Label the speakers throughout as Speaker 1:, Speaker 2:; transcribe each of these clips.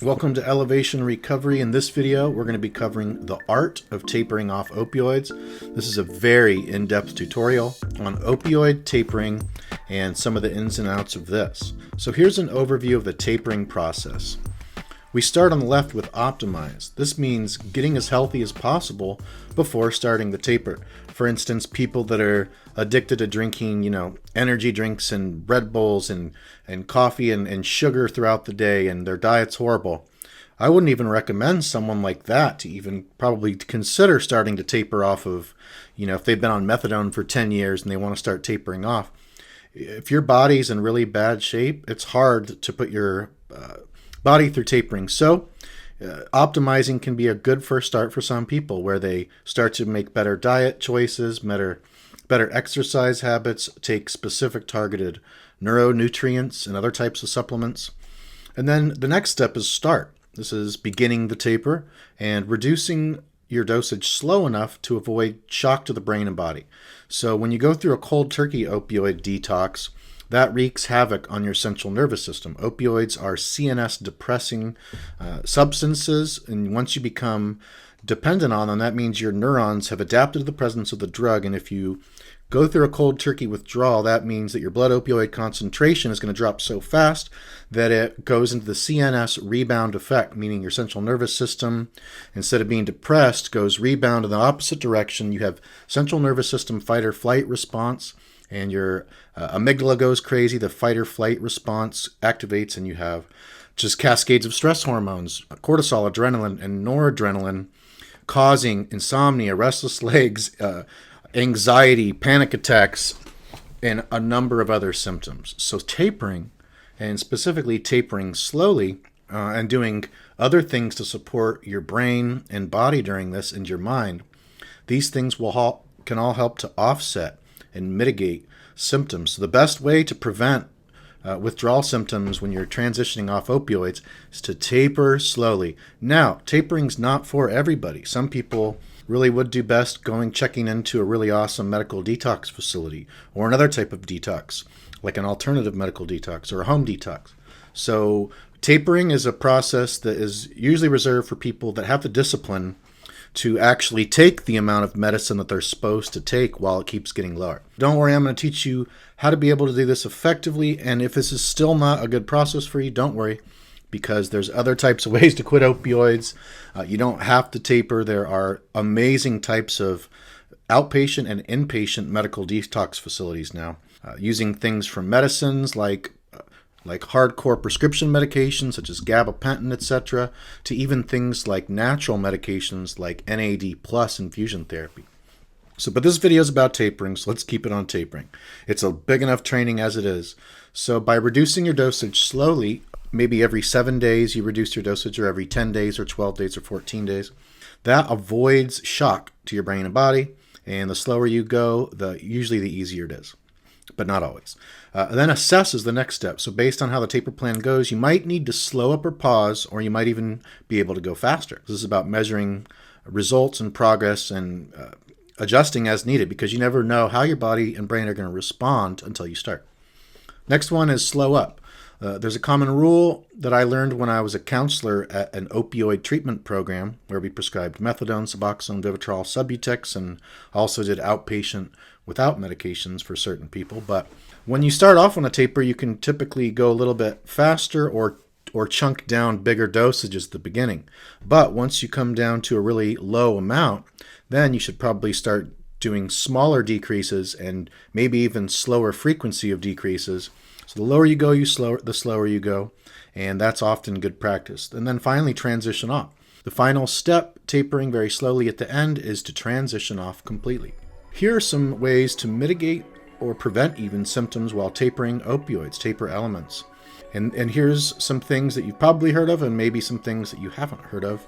Speaker 1: Welcome to Elevation Recovery. In this video, we're going to be covering the art of tapering off opioids. This is a very in-depth tutorial on opioid tapering and some of the ins and outs of this. So here's an overview of the tapering process. We start on the left with optimize. This means getting as healthy as possible before starting the taper. For instance, people that are addicted to drinking, energy drinks and Red Bulls and coffee and sugar throughout the day, and their diet's horrible. I wouldn't even recommend someone like that to even probably consider starting to taper off of, if they've been on methadone for 10 years and they want to start tapering off. If your body's in really bad shape, it's hard to put your body through tapering. So optimizing can be a good first start for some people, where they start to make better diet choices, better exercise habits, take specific targeted neuronutrients and other types of supplements. And then the next step is start. This is beginning the taper and reducing your dosage slow enough to avoid shock to the brain and body. So when you go through a cold turkey opioid detox, that wreaks havoc on your central nervous system. Opioids are CNS depressing substances, and once you become dependent on them, that means your neurons have adapted to the presence of the drug. And if you go through a cold turkey withdrawal, that means that your blood opioid concentration is going to drop so fast that it goes into the CNS rebound effect, meaning your central nervous system, instead of being depressed, goes rebound in the opposite direction. You have central nervous system fight or flight response, and your amygdala goes crazy. The fight or flight response activates, and you have just cascades of stress hormones, cortisol, adrenaline, and noradrenaline, causing insomnia, restless legs, anxiety, panic attacks, and a number of other symptoms. So tapering, and specifically tapering slowly, and doing other things to support your brain and body during this, and your mind, these things can all help to offset and mitigate symptoms. So the best way to prevent withdrawal symptoms when you're transitioning off opioids is to taper slowly. Now, tapering's not for everybody. Some people really would do best checking into a really awesome medical detox facility or another type of detox, like an alternative medical detox or a home detox. So tapering is a process that is usually reserved for people that have the discipline to actually take the amount of medicine that they're supposed to take while it keeps getting lower. Don't worry, I'm going to teach you how to be able to do this effectively, and if this is still not a good process for you, don't worry, because there's other types of ways to quit opioids. You don't have to taper. There are amazing types of outpatient and inpatient medical detox facilities now, using things from medicines like hardcore prescription medications such as gabapentin, etc., to even things like natural medications like NAD plus infusion therapy. But this video is about tapering, so let's keep it on tapering. It's a big enough training as it is. So by reducing your dosage slowly, maybe every 7 days you reduce your dosage, or every 10 days or 12 days or 14 days, that avoids shock to your brain and body. And the slower you go, usually the easier it is, but not always. Then assess is the next step. So based on how the taper plan goes, you might need to slow up or pause, or you might even be able to go faster. This is about measuring results and progress and adjusting as needed, because you never know how your body and brain are going to respond until you start. Next one is slow up. There's a common rule that I learned when I was a counselor at an opioid treatment program, where we prescribed methadone, Suboxone, Vivitrol, Subutex, and also did outpatient without medications for certain people. But when you start off on a taper, you can typically go a little bit faster or chunk down bigger dosages at the beginning. But once you come down to a really low amount, then you should probably start doing smaller decreases and maybe even slower frequency of decreases. So the lower you go, the slower you go, and that's often good practice. And then finally, transition off. The final step, tapering very slowly at the end, is to transition off completely. Here are some ways to mitigate or prevent even symptoms while tapering opioids, taper elements. And here's some things that you've probably heard of, and maybe some things that you haven't heard of.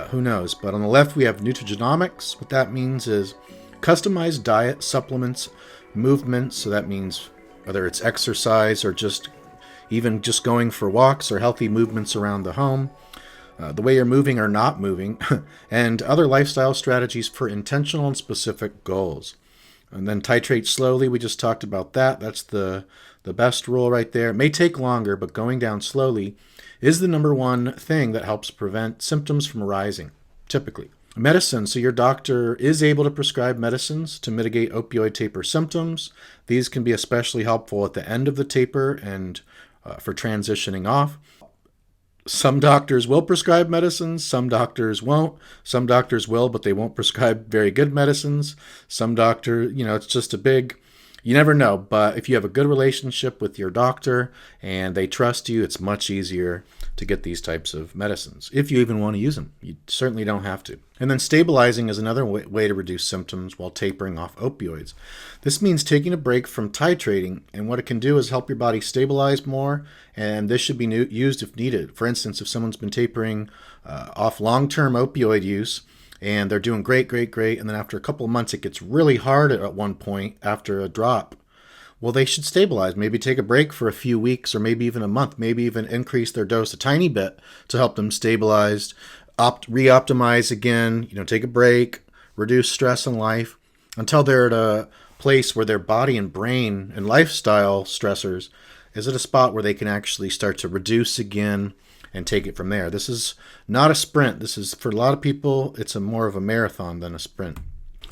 Speaker 1: Who knows? But on the left, we have nutrigenomics. What that means is customized diet, supplements, movements. So that means whether it's exercise or just going for walks, or healthy movements around the home, the way you're moving or not moving, and other lifestyle strategies for intentional and specific goals. And then titrate slowly. We just talked about that. That's the best rule right there. It may take longer, but going down slowly is the number one thing that helps prevent symptoms from arising, typically. Medicine. So your doctor is able to prescribe medicines to mitigate opioid taper symptoms. These can be especially helpful at the end of the taper and for transitioning off. Some doctors will prescribe medicines, some doctors won't. Some doctors will, but they won't prescribe very good medicines. Some doctor, it's just you never know. But if you have a good relationship with your doctor and they trust you, it's much easier to get these types of medicines, if you even want to use them. You certainly don't have to. And then stabilizing is another way to reduce symptoms while tapering off opioids. This means taking a break from titrating, and what it can do is help your body stabilize more, and this should be used if needed. For instance, if someone's been tapering off long-term opioid use, and they're doing great, and then after a couple of months it gets really hard at one point after a drop, well, they should stabilize. Maybe take a break for a few weeks or maybe even a month, maybe even increase their dose a tiny bit to help them stabilize, re-optimize again, take a break, reduce stress in life until they're at a place where their body and brain and lifestyle stressors is at a spot where they can actually start to reduce again and take it from there. This is not a sprint. This is, for a lot of people, it's more of a marathon than a sprint.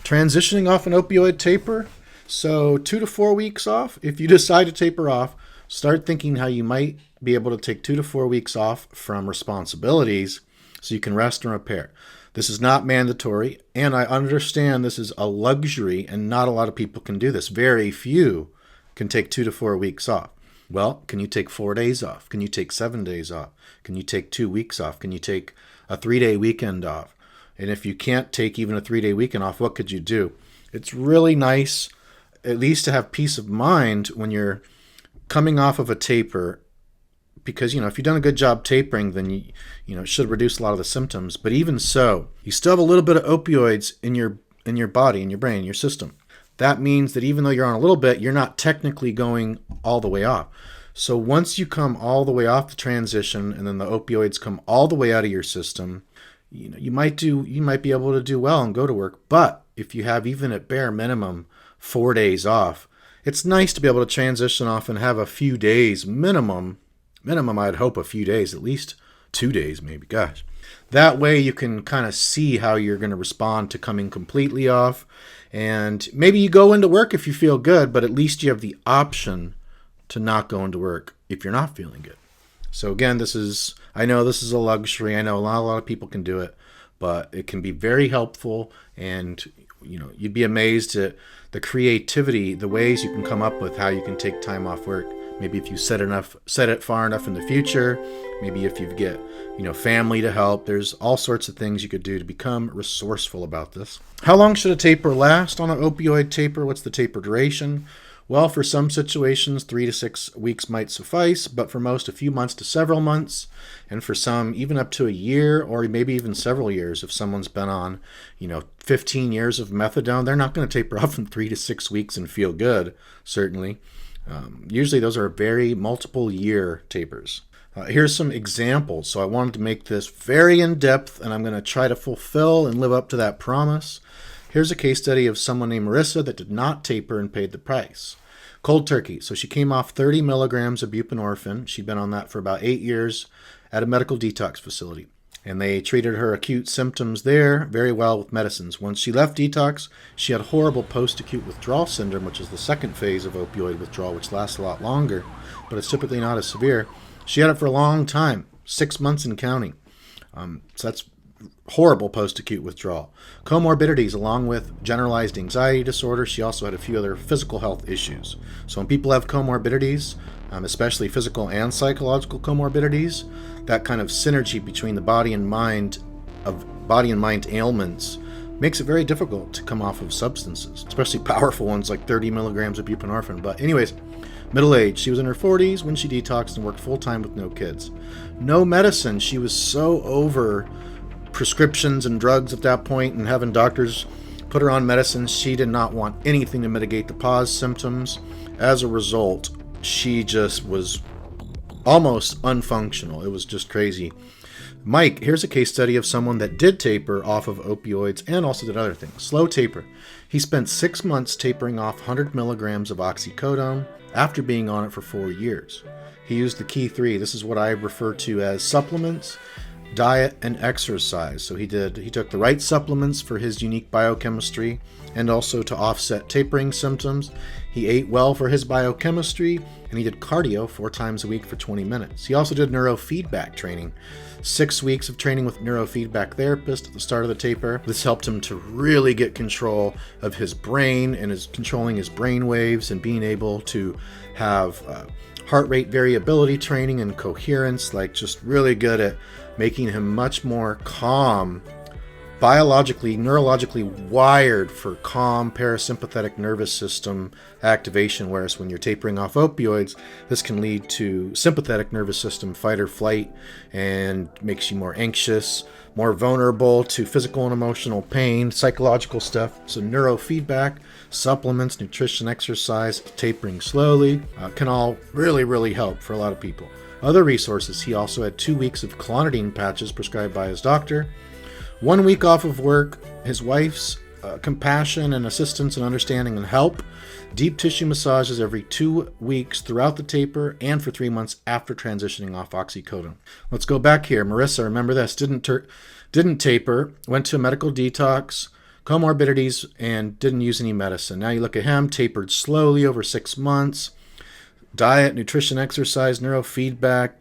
Speaker 1: Transitioning off an opioid taper. So 2 to 4 weeks off. If you decide to taper off, start thinking how you might be able to take 2 to 4 weeks off from responsibilities so you can rest and repair. This is not mandatory, and I understand this is a luxury, and not a lot of people can do this. Very few can take 2 to 4 weeks off. Well, can you take 4 days off? Can you take 7 days off? Can you take 2 weeks off? Can you take a 3-day weekend off? And if you can't take even a 3-day weekend off, what could you do? It's really nice, at least to have peace of mind when you're coming off of a taper, because, if you've done a good job tapering, then it should reduce a lot of the symptoms. But even so, you still have a little bit of opioids in your body, in your brain, in your system. That means that even though you're on a little bit, you're not technically going all the way off. So once you come all the way off the transition and then the opioids come all the way out of your system, you might be able to do well and go to work. But if you have even at bare minimum 4 days off, it's nice to be able to transition off and have a few days minimum, I'd hope a few days, at least 2 days maybe, gosh. That way you can kind of see how you're going to respond to coming completely off. And maybe you go into work if you feel good, but at least you have the option to not go into work if you're not feeling good. So again, I know this is a luxury. I know a lot of people can do it, but it can be very helpful, and you'd be amazed at the creativity, the ways you can come up with how you can take time off work. Maybe if you set it far enough in the future, maybe if you get, family to help, there's all sorts of things you could do to become resourceful about this. How long should a taper last on an opioid taper? What's the taper duration? Well, for some situations, 3 to 6 weeks might suffice, but for most, a few months to several months, and for some, even up to a year or maybe even several years. If someone's been on, 15 years of methadone, they're not going to taper off in 3 to 6 weeks and feel good, certainly. Usually those are very multiple year tapers. Here's some examples. So I wanted to make this very in-depth, and I'm going to try to fulfill and live up to that promise. Here's a case study of someone named Marissa that did not taper and paid the price. Cold turkey. So she came off 30 milligrams of buprenorphine. She'd been on that for about 8 years at a medical detox facility. And they treated her acute symptoms there very well with medicines. Once she left detox, she had horrible post-acute withdrawal syndrome, which is the second phase of opioid withdrawal, which lasts a lot longer, but it's typically not as severe. She had it for a long time, 6 months and counting. So that's horrible post-acute withdrawal. Comorbidities, along with generalized anxiety disorder. She also had a few other physical health issues. So when people have comorbidities, especially physical and psychological comorbidities, that kind of synergy between the body and mind ailments makes it very difficult to come off of substances, especially powerful ones like 30 milligrams of buprenorphine. But anyways, middle age. She was in her 40s when she detoxed and worked full-time with no kids. No medicine. She was so over prescriptions and drugs at that point and having doctors put her on medicines. She did not want anything to mitigate the pause symptoms. As a result, she just was almost unfunctional. It was just crazy. Mike, here's a case study of someone that did taper off of opioids and also did other things. Slow taper. He spent 6 months tapering off 100 milligrams of oxycodone after being on it for 4 years. He used the key 3. This is what I refer to as supplements, diet, and exercise. So he took the right supplements for his unique biochemistry and also to offset tapering symptoms. He ate well for his biochemistry, and he did cardio 4 times a week for 20 minutes. He also did neurofeedback training. 6 weeks of training with neurofeedback therapist at the start of the taper. This helped him to really get control of his brain and is controlling his brain waves and being able to have heart rate variability training and coherence, like just really good at making him much more calm, biologically, neurologically wired for calm parasympathetic nervous system activation, whereas when you're tapering off opioids, this can lead to sympathetic nervous system fight or flight and makes you more anxious, more vulnerable to physical and emotional pain, psychological stuff. So neurofeedback, supplements, nutrition, exercise, tapering slowly can all really help for a lot of people. Other resources, he also had 2 weeks of clonidine patches prescribed by his doctor, 1 week off of work, his wife's compassion and assistance and understanding and help, deep tissue massages every 2 weeks throughout the taper and for 3 months after transitioning off oxycodone. Let's go back here. Marissa, remember this, didn't taper, went to a medical detox, comorbidities, and didn't use any medicine. Now you look at him, tapered slowly over 6 months, diet, nutrition, exercise, neurofeedback,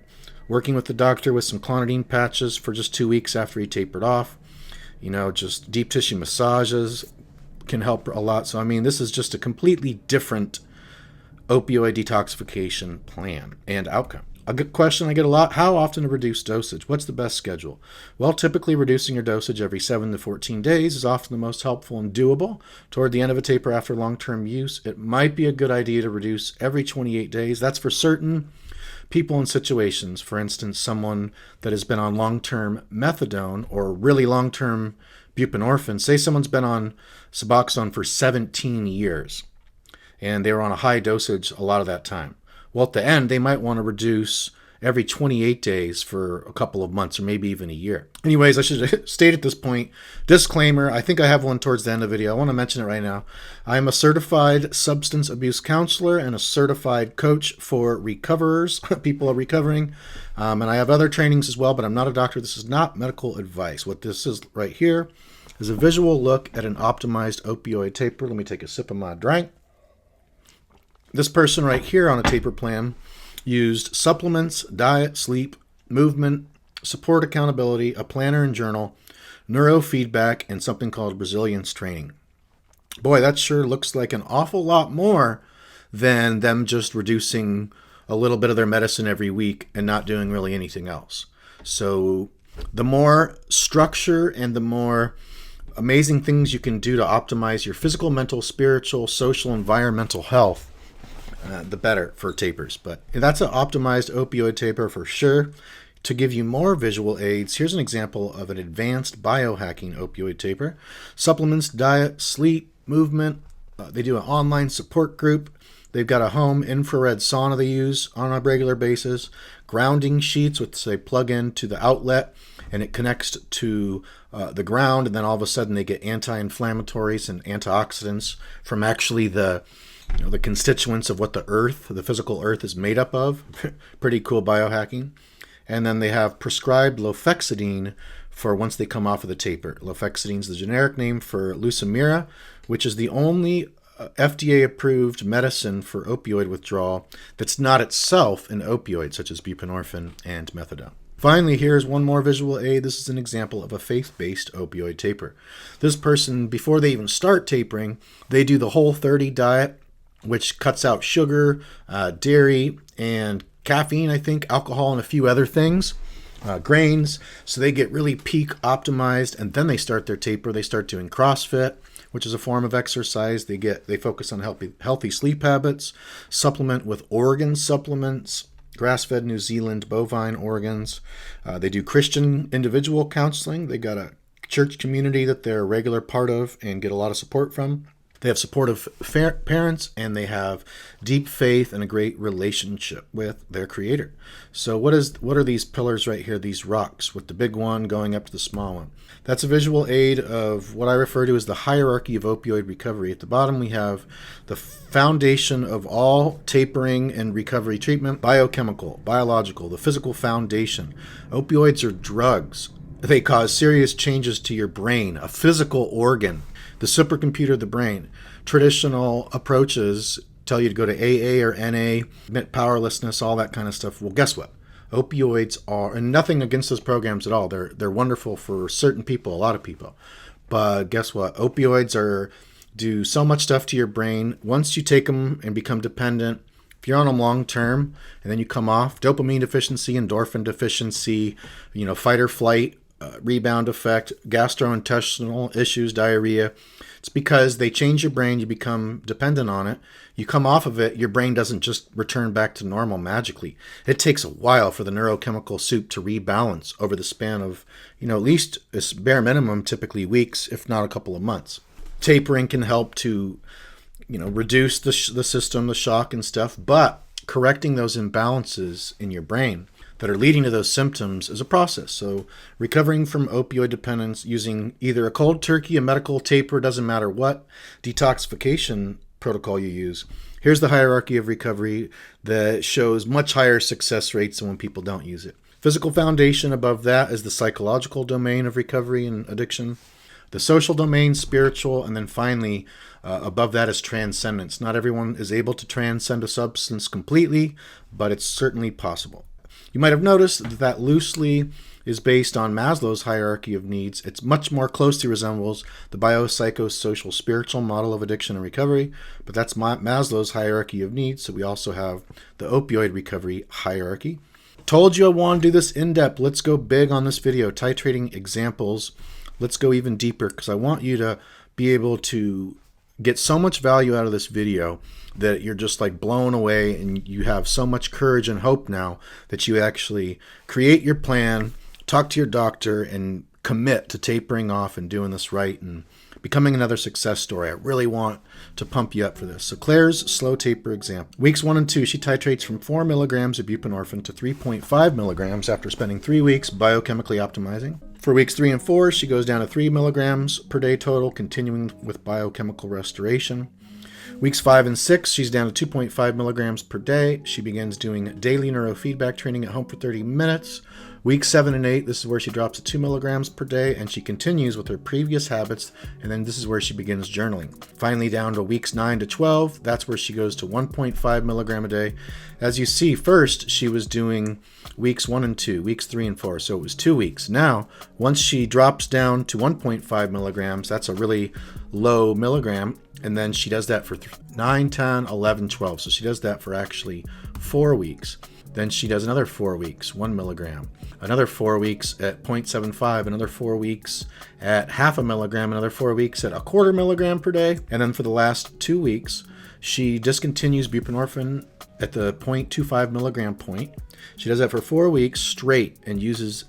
Speaker 1: working with the doctor with some clonidine patches for just 2 weeks after he tapered off. Just deep tissue massages can help a lot. So, this is just a completely different opioid detoxification plan and outcome. A good question I get a lot, how often to reduce dosage? What's the best schedule? Well, typically reducing your dosage every 7 to 14 days is often the most helpful and doable. Toward the end of a taper after long-term use, it might be a good idea to reduce every 28 days. That's for certain people and situations. For instance, someone that has been on long-term methadone or really long-term buprenorphine. Say someone's been on Suboxone for 17 years and they were on a high dosage a lot of that time. Well, at the end, they might want to reduce every 28 days for a couple of months or maybe even a year. Anyways, I should state at this point, disclaimer, I think I have one towards the end of the video. I want to mention it right now. I am a certified substance abuse counselor and a certified coach for recoverers, people are recovering, and I have other trainings as well, but I'm not a doctor. This is not medical advice. What this is right here is a visual look at an optimized opioid taper. Let me take a sip of my drink. This person right here on a taper plan used supplements, diet, sleep, movement, support accountability, a planner and journal, neurofeedback, and something called resilience training. Boy, that sure looks like an awful lot more than them just reducing a little bit of their medicine every week and not doing really anything else. So the more structure and the more amazing things you can do to optimize your physical, mental, spiritual, social, environmental health, the better for tapers. But that's an optimized opioid taper for sure. To give you more visual aids, here's an example of an advanced biohacking opioid taper. Supplements, diet, sleep, movement. They do an online support group. They've got a home infrared sauna they use on a regular basis. Grounding sheets, which they plug into the outlet and it connects to the ground, and then all of a sudden they get anti-inflammatories and antioxidants from actually the constituents of what the physical earth is made up of. Pretty cool biohacking. And then they have prescribed lofexidine for once they come off of the taper. Lofexidine is the generic name for Lucemira, which is the only FDA-approved medicine for opioid withdrawal that's not itself an opioid, such as buprenorphine and methadone. Finally, here's one more visual aid. This is an example of a faith-based opioid taper. This person, before they even start tapering, they do the Whole30 diet, which cuts out sugar, dairy, and caffeine, I think, alcohol, and a few other things, grains. So they get really peak optimized, and then they start their taper. They start doing CrossFit, which is a form of exercise. They focus on healthy sleep habits, supplement with organ supplements, grass-fed New Zealand bovine organs. They do Christian individual counseling. They got a church community that they're a regular part of and get a lot of support from. They have supportive parents, and they have deep faith and a great relationship with their creator. So what are these pillars right here, these rocks, with the big one going up to the small one? That's a visual aid of what I refer to as the hierarchy of opioid recovery. At the bottom, we have the foundation of all tapering and recovery treatment: biochemical, biological, the physical foundation. Opioids are drugs. They cause serious changes to your brain, a physical organ, the supercomputer, the brain. Traditional approaches tell you to go to AA or NA, admit powerlessness, all that kind of stuff. Well, guess what? Opioids are, and nothing against those programs at all. They're wonderful for certain people, a lot of people. But guess what? Opioids do so much stuff to your brain. Once you take them and become dependent, if you're on them long term and then you come off, dopamine deficiency, endorphin deficiency, fight or flight, rebound effect, gastrointestinal issues, diarrhea. It's because they change your brain, you become dependent on it. You come off of it, your brain doesn't just return back to normal magically. It takes a while for the neurochemical soup to rebalance over the span of, at least a bare minimum, typically weeks, if not a couple of months. Tapering can help to, reduce the system, the shock and stuff, but correcting those imbalances in your brain that are leading to those symptoms is a process. So recovering from opioid dependence using either a cold turkey, a medical taper, doesn't matter what detoxification protocol you use. Here's the hierarchy of recovery that shows much higher success rates than when people don't use it. Physical foundation above that is the psychological domain of recovery and addiction. The social domain, spiritual, and then finally above that is transcendence. Not everyone is able to transcend a substance completely, but it's certainly possible. You might have noticed that loosely is based on Maslow's hierarchy of needs. It's much more closely resembles the biopsychosocial spiritual model of addiction and recovery, but that's Maslow's hierarchy of needs. So we also have the opioid recovery hierarchy. Told you I want to do this in depth. Let's go big on this video, titrating examples. Let's go even deeper because I want you to be able to get so much value out of this video that you're just like blown away, and you have so much courage and hope now that you actually create your plan, talk to your doctor, and commit to tapering off and doing this right and becoming another success story. I really want to pump you up for this. So Claire's slow taper example. Weeks 1 and 2, she titrates from 4 milligrams of buprenorphine to 3.5 milligrams after spending 3 weeks biochemically optimizing. For weeks 3 and 4, she goes down to 3 milligrams per day total, continuing with biochemical restoration. Weeks 5 and 6, she's down to 2.5 milligrams per day. She begins doing daily neurofeedback training at home for 30 minutes. Weeks 7 and 8, this is where she drops to 2 milligrams per day, and she continues with her previous habits, and then this is where she begins journaling. Finally, down to weeks 9 to 12, that's where she goes to 1.5 milligram a day. As you see, first she was doing weeks 1 and 2, weeks 3 and 4, so it was 2 weeks. Now, once she drops down to 1.5 milligrams, that's a really low milligram, and then she does that for 9, 10, 11, 12. So she does that for actually 4 weeks. Then she does another 4 weeks, 1 milligram. Another 4 weeks at 0.75. Another 4 weeks at half a milligram. Another 4 weeks at a quarter milligram per day. And then for the last 2 weeks, she discontinues buprenorphine at the 0.25 milligram point. She does that for 4 weeks straight and uses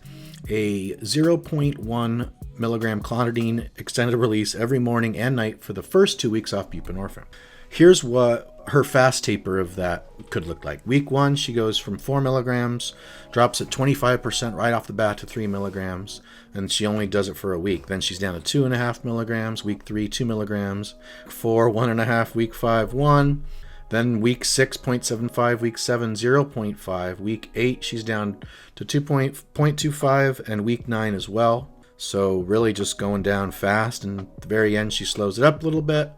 Speaker 1: a 0.1 milligram clonidine extended release every morning and night for the first 2 weeks off buprenorphine. Here's what her fast taper of that could look like. Week 1, she goes from 4 milligrams, drops at 25% right off the bat to 3 milligrams, and she only does it for a week. Then she's down to 2.5 milligrams, week 3, 2 milligrams, 4, 1.5, week 5, 1. Then week 6, 0.75, week 7, 0.5, week 8, she's down to 2.25, and week 9 as well. So really just going down fast, and at the very end she slows it up a little bit.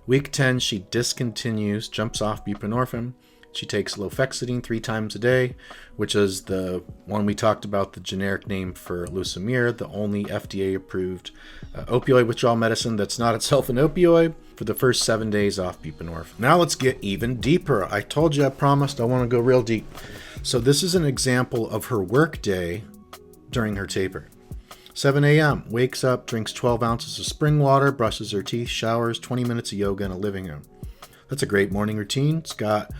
Speaker 1: Week 10, she discontinues, jumps off buprenorphine. She takes lofexidine 3 times a day, which is the one we talked about, the generic name for Lucimere, the only FDA-approved opioid withdrawal medicine that's not itself an opioid, for the first 7 days off buprenorphine. Now let's get even deeper. I told you, I promised I want to go real deep. So this is an example of her workday during her taper. 7 a.m., wakes up, drinks 12 ounces of spring water, brushes her teeth, showers, 20 minutes of yoga in a living room. That's a great morning routine. It's got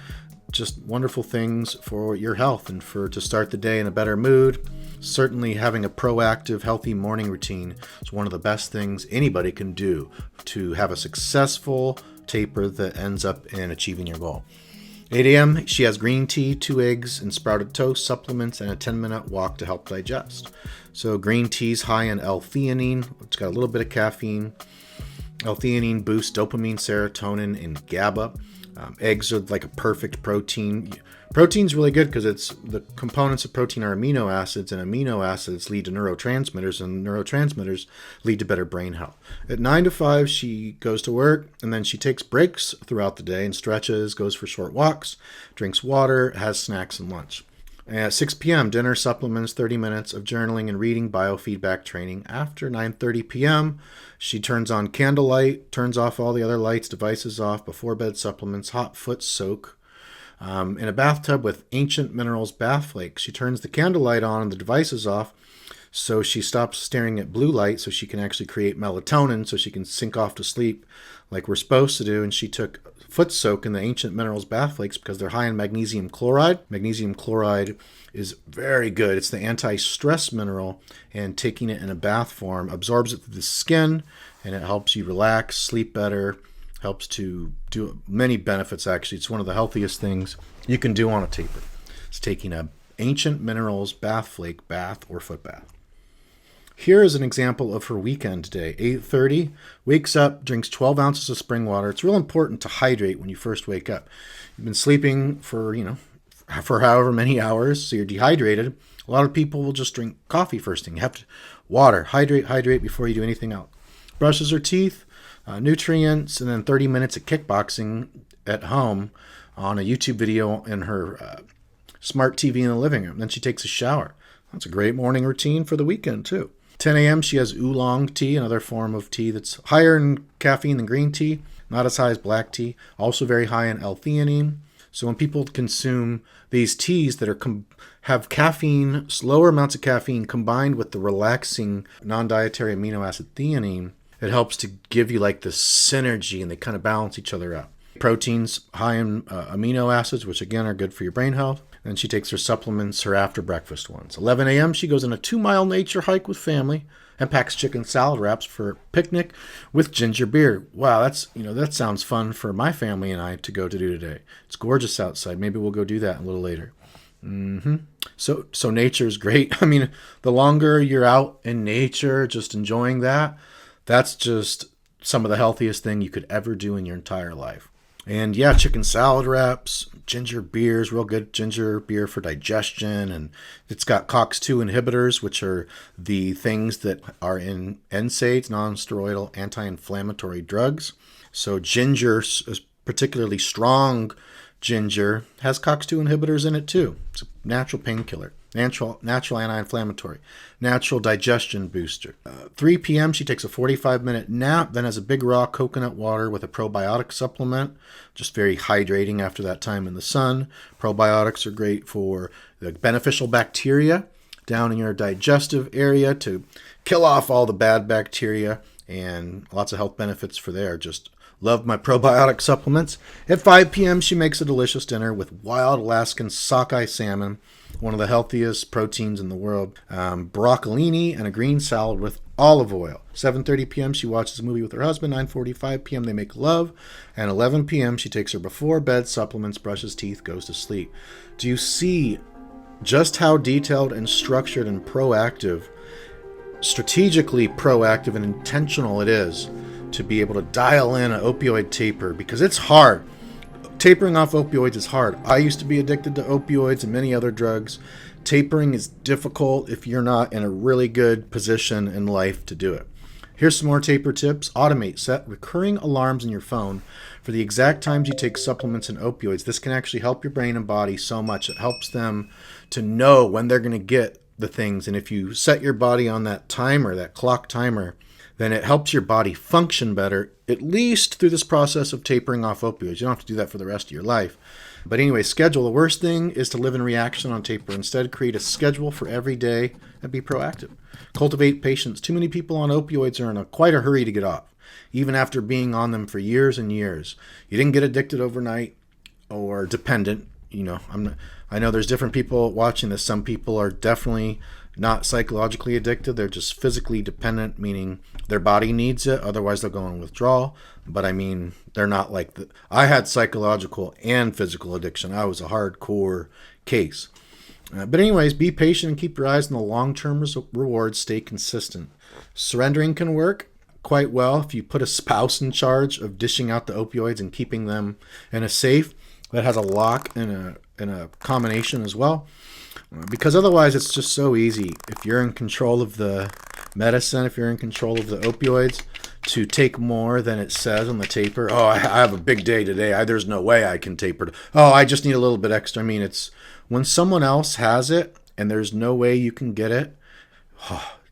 Speaker 1: just wonderful things for your health and to start the day in a better mood. Certainly having a proactive, healthy morning routine is one of the best things anybody can do to have a successful taper that ends up in achieving your goal. 8 a.m., she has green tea, 2 eggs, and sprouted toast, supplements, and a 10-minute walk to help digest. So green tea's high in L-theanine. It's got a little bit of caffeine. L-theanine boosts dopamine, serotonin, and GABA. Eggs are like a perfect protein. Protein's really good because it's the components of protein are amino acids, and amino acids lead to neurotransmitters, and neurotransmitters lead to better brain health. At 9 to 5, she goes to work, and then she takes breaks throughout the day and stretches, goes for short walks, drinks water, has snacks and lunch. At 6 p.m., dinner, supplements, 30 minutes of journaling and reading, biofeedback training. After 9:30 p.m., she turns on candlelight, turns off all the other lights, devices off, before bed supplements, hot foot soak. In a bathtub with ancient minerals bath flakes. She turns the candlelight on and the devices off, so she stops staring at blue light so she can actually create melatonin so she can sink off to sleep like we're supposed to do. And she took foot soak in the ancient minerals bath flakes because they're high in magnesium chloride. Magnesium chloride is very good. It's the anti-stress mineral, and taking it in a bath form absorbs it through the skin, and it helps you relax, sleep better, helps to do many benefits. Actually, it's one of the healthiest things you can do on a taper. It's taking a ancient minerals bath flake bath or foot bath. Here is an example of her weekend day. 8:30, wakes up, drinks 12 ounces of spring water. It's real important to hydrate when you first wake up. You've been sleeping for however many hours, so you're dehydrated. A lot of people will just drink coffee first thing. You have to water, hydrate before you do anything else. Brushes her teeth, nutrients, and then 30 minutes of kickboxing at home on a YouTube video in her smart TV in the living room. Then she takes a shower. That's a great morning routine for the weekend too. 10 a.m. she has oolong tea, another form of tea that's higher in caffeine than green tea, not as high as black tea, also very high in L-theanine. So when people consume these teas that have caffeine, slower amounts of caffeine combined with the relaxing non-dietary amino acid theanine, it helps to give you like this synergy, and they kind of balance each other out. Proteins high in amino acids, which again are good for your brain health. And she takes her supplements, her after breakfast ones. 11 a.m. she goes on a 2-mile nature hike with family and packs chicken salad wraps for a picnic with ginger beer. Wow, that sounds fun for my family and I to go to do today. It's gorgeous outside. Maybe we'll go do that a little later. So nature is great. I mean, the longer you're out in nature, just enjoying that's just some of the healthiest thing you could ever do in your entire life. And yeah, chicken salad wraps, ginger beer is real good. Ginger beer for digestion, and it's got COX-2 inhibitors, which are the things that are in NSAIDs, non-steroidal anti-inflammatory drugs. So ginger, particularly strong ginger, has COX-2 inhibitors in it too. It's a natural painkiller, natural anti-inflammatory, natural digestion booster. 3 p.m. she takes a 45-minute nap, then has a big raw coconut water with a probiotic supplement, just very hydrating after that time in the sun. Probiotics are great for the beneficial bacteria down in your digestive area to kill off all the bad bacteria, and lots of health benefits for there. Just love my probiotic supplements. At 5 p.m. she makes a delicious dinner with wild Alaskan sockeye salmon, one of the healthiest proteins in the world, broccolini, and a green salad with olive oil. 7:30 p.m. she watches a movie with her husband. 9:45 p.m. they make love. And 11 p.m. she takes her before bed supplements, brushes teeth, goes to sleep. Do you see just how detailed and structured and strategically proactive and intentional it is to be able to dial in an opioid taper? Because it's hard. Tapering off opioids is hard. I used to be addicted to opioids and many other drugs. Tapering is difficult if you're not in a really good position in life to do it. Here's some more taper tips. Automate. Set recurring alarms in your phone for the exact times you take supplements and opioids. This can actually help your brain and body so much. It helps them to know when they're going to get the things. And if you set your body on that timer, that clock timer, then it helps your body function better, at least through this process of tapering off opioids. You don't have to do that for the rest of your life. But anyway, schedule. The worst thing is to live in reaction on taper. Instead, create a schedule for every day and be proactive. Cultivate patience. Too many people on opioids are in quite a hurry to get off, even after being on them for years and years. You didn't get addicted overnight or dependent. I know there's different people watching this. Some people are definitely not psychologically addicted. They're just physically dependent, meaning their body needs it. Otherwise, they'll go on withdrawal. But I mean, they're not like I had psychological and physical addiction. I was a hardcore case. But anyways, be patient and keep your eyes on the long-term rewards. Stay consistent. Surrendering can work quite well if you put a spouse in charge of dishing out the opioids and keeping them in a safe that has a lock and a combination as well. Because otherwise it's just so easy if you're in control of the medicine, if you're in control of the opioids, to take more than it says on the taper. Oh, I have a big day today. There's no way I can taper. Oh, I just need a little bit extra. I mean, it's when someone else has it and there's no way you can get it,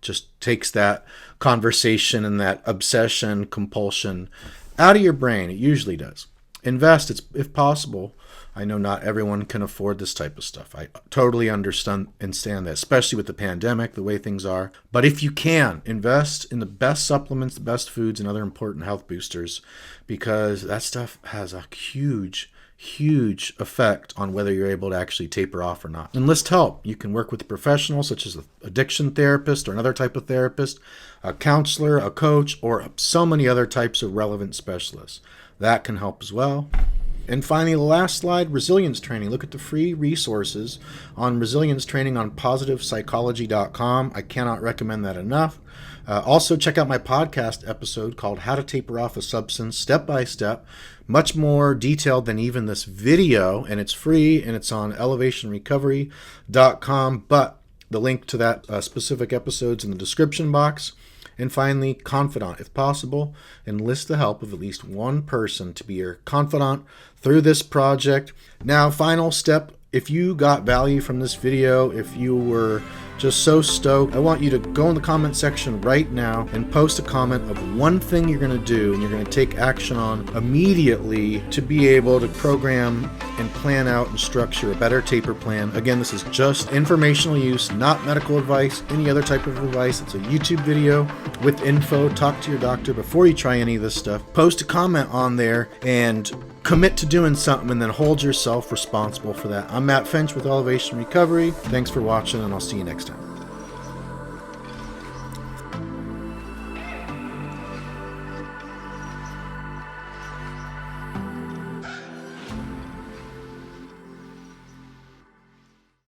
Speaker 1: just takes that conversation and that obsession, compulsion out of your brain. It usually does. Invest, if possible. I know not everyone can afford this type of stuff. I totally understand that, especially with the pandemic, the way things are. But if you can, invest in the best supplements, the best foods, and other important health boosters, because that stuff has a huge effect on whether you're able to actually taper off or not. Enlist help. You can work with a professional such as an addiction therapist or another type of therapist, a counselor, a coach, or so many other types of relevant specialists. That can help as well. And finally, the last slide, resilience training. Look at the free resources on resilience training on positivepsychology.com. I cannot recommend that enough. Also, check out my podcast episode called How to Taper Off a Substance Step by Step. Much more detailed than even this video, and it's free, and it's on elevationrecovery.com. But the link to that specific episode's in the description box. And finally, confidant. If possible, enlist the help of at least one person to be your confidant through this project. Now, final step, if you got value from this video, if you were just so stoked, I want you to go in the comment section right now and post a comment of one thing you're going to do and you're going to take action on immediately to be able to program and plan out and structure a better taper plan. Again, this is just informational use, not medical advice, any other type of advice. It's a YouTube video with info. Talk to your doctor before you try any of this stuff. Post a comment on there and commit to doing something and then hold yourself responsible for that. I'm Matt Finch with Elevation Recovery. Thanks for watching, and I'll see you next time.